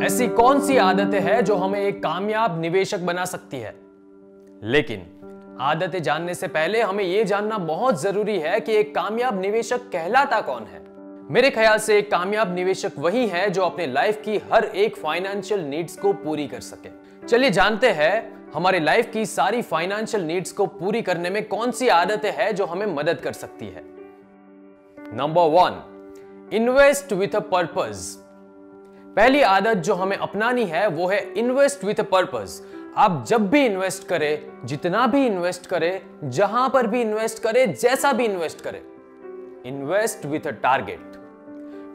ऐसी कौन सी आदतें हैं जो हमें एक कामयाब निवेशक बना सकती है? लेकिन आदतें जानने से पहले हमें यह जानना बहुत जरूरी है कि एक कामयाब निवेशक कहलाता कौन है। मेरे ख्याल से एक कामयाब निवेशक वही है जो अपने लाइफ की हर एक फाइनेंशियल नीड्स को पूरी कर सके। चलिए जानते हैं हमारे लाइफ की सारी फाइनेंशियल नीड्स को पूरी करने में कौन सी आदतें हैं जो हमें मदद कर सकती है। Number 1, invest with a purpose. पहली आदत जो हमें अपनानी है वो है इन्वेस्ट विथ अ पर्पस। आप जब भी इन्वेस्ट करें, जितना भी इन्वेस्ट करें, जहां पर भी इन्वेस्ट करें, जैसा भी इन्वेस्ट करें, invest with a target.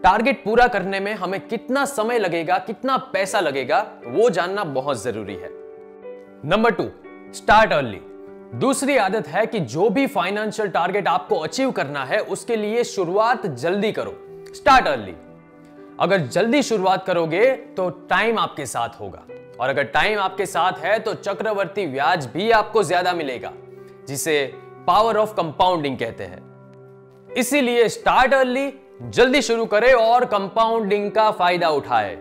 Target पूरा करने में हमें कितना समय लगेगा, कितना पैसा लगेगा, वो जानना बहुत जरूरी है। Number 2, start early. दूसरी आदत है कि जो भी फाइनेंशियल टारगेट आपको अचीव करना है उसके लिए शुरुआत जल्दी करो। Start early. अगर जल्दी शुरुआत करोगे तो टाइम आपके साथ होगा, और अगर टाइम आपके साथ है तो चक्रवर्ती ब्याज भी आपको ज्यादा मिलेगा, जिसे पावर ऑफ कंपाउंडिंग कहते हैं। इसीलिए स्टार्ट अर्ली, जल्दी शुरू करें और कंपाउंडिंग का फायदा उठाए।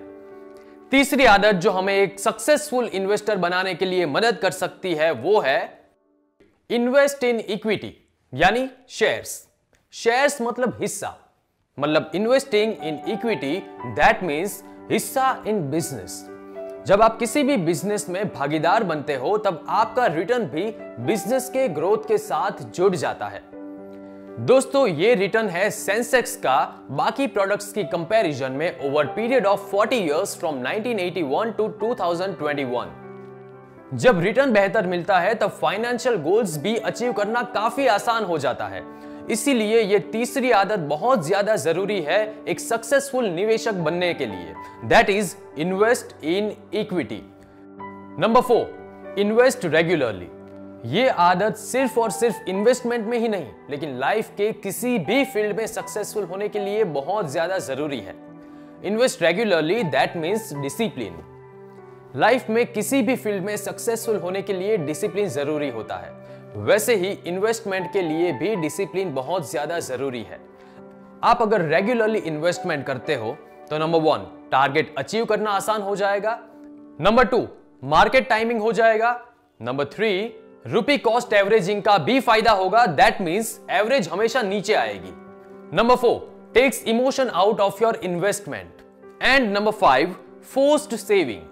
तीसरी आदत जो हमें एक सक्सेसफुल इन्वेस्टर बनाने के लिए मदद कर सकती है वो है इन्वेस्ट इन इक्विटी, यानी शेयर्स। शेयर्स मतलब हिस्सा, मतलब investing in equity, that means हिस्सा इन बिजनेस। जब आप किसी भी बिजनेस में भागीदार बनते हो तब आपका रिटर्न भी बिजनेस के ग्रोथ के साथ जुड़ जाता है। दोस्तों, ये रिटर्न है सेंसेक्स का बाकी प्रोडक्ट्स की कंपैरिजन में over period of 40 years from 1981 to 2021। जब रिटर्न बेहतर मिलता है तब फाइनेंशियल गोल्स भी अचीव करना काफी आसान हो जाता है। इसीलिए ये तीसरी आदत बहुत ज्यादा जरूरी है एक सक्सेसफुल निवेशक बनने के लिए, that is invest in equity. Number 4, invest regularly. ये आदत सिर्फ और सिर्फ इन्वेस्टमेंट में ही नहीं, लेकिन लाइफ के किसी भी फील्ड में सक्सेसफुल होने के लिए बहुत ज्यादा जरूरी है। Invest regularly, that means discipline. Life में किसी भी फील्ड में सक्सेसफुल होने के लिए डिसिप्लिन जरूरी होता है, वैसे ही इन्वेस्टमेंट के लिए भी डिसिप्लिन बहुत ज्यादा जरूरी है। आप अगर रेगुलरली इन्वेस्टमेंट करते हो तो नंबर 1, टारगेट अचीव करना आसान हो जाएगा। नंबर 2, मार्केट टाइमिंग हो जाएगा। नंबर 3, रुपी कॉस्ट एवरेजिंग का भी फायदा होगा, दैट मीन्स एवरेज हमेशा नीचे आएगी। Number 4, takes emotion out of your investment. And number 5, forced saving.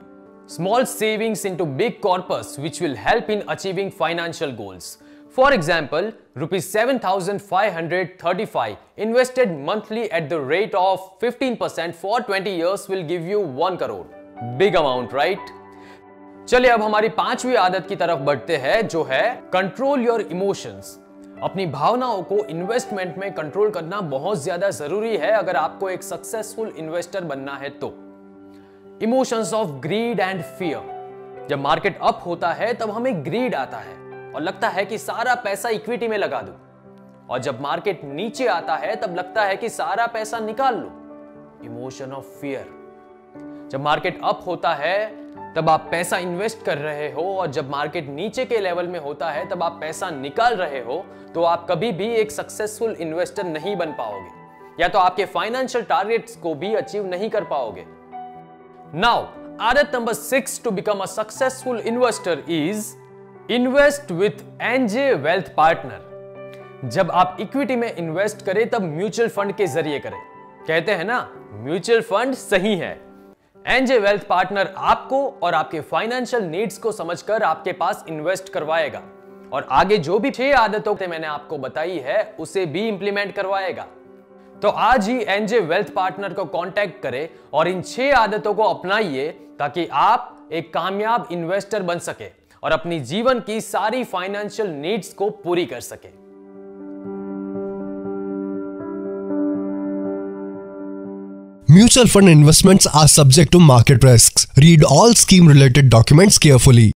Small savings into big corpus which will help in achieving financial goals. For example, rupees 7,535 invested monthly at the rate of 15% for 20 years will give you 1 crore. Big amount, right? चलिए अब हमारी 5वीं आदत की तरफ बढ़ते हैं जो है कंट्रोल योर इमोशंस। अपनी भावनाओं को इन्वेस्टमेंट में कंट्रोल करना बहुत ज्यादा जरूरी है अगर आपको एक सक्सेसफुल इन्वेस्टर बनना है तो। Emotions of grid and fear. जब मार्केट अप होता है तब हमें ग्रीड आता है और लगता है कि सारा पैसा इक्विटी में लगा दूं, और जब मार्केट नीचे आता है तब लगता है कि सारा पैसा निकाल लूं। Emotion of fear. जब मार्केट अप होता है तब आप पैसा इन्वेस्ट कर रहे हो, और जब मार्केट नीचे के लेवल में होता है तब आप पैसा निकाल रहे हो, तो आप कभी भी एक सक्सेसफुल इन्वेस्टर नहीं बन पाओगे, या तो आपके फाइनेंशियल टारगेट्स को भी अचीव नहीं कर पाओगे। Now, आदत number 6 to become a successful investor is invest with एंजे wealth partner. जब आप इक्विटी में इन्वेस्ट करें तब म्यूचुअल फंड के जरिए करें। कहते हैं ना, म्यूचुअल फंड सही है। एंजे वेल्थ पार्टनर आपको और आपके फाइनेंशियल नीड्स को समझकर आपके पास इन्वेस्ट करवाएगा, और आगे जो भी 6 आदतों मैंने आपको बताई है उसे भी इंप्लीमेंट करवाएगा। तो आज ही एंजे वेल्थ पार्टनर को कांटेक्ट करें और इन 6 आदतों को अपनाइए ताकि आप एक कामयाब इन्वेस्टर बन सके और अपनी जीवन की सारी फाइनेंशियल नीड्स को पूरी कर सके। Mutual fund investments are subject to market risks. Read all scheme related documents carefully.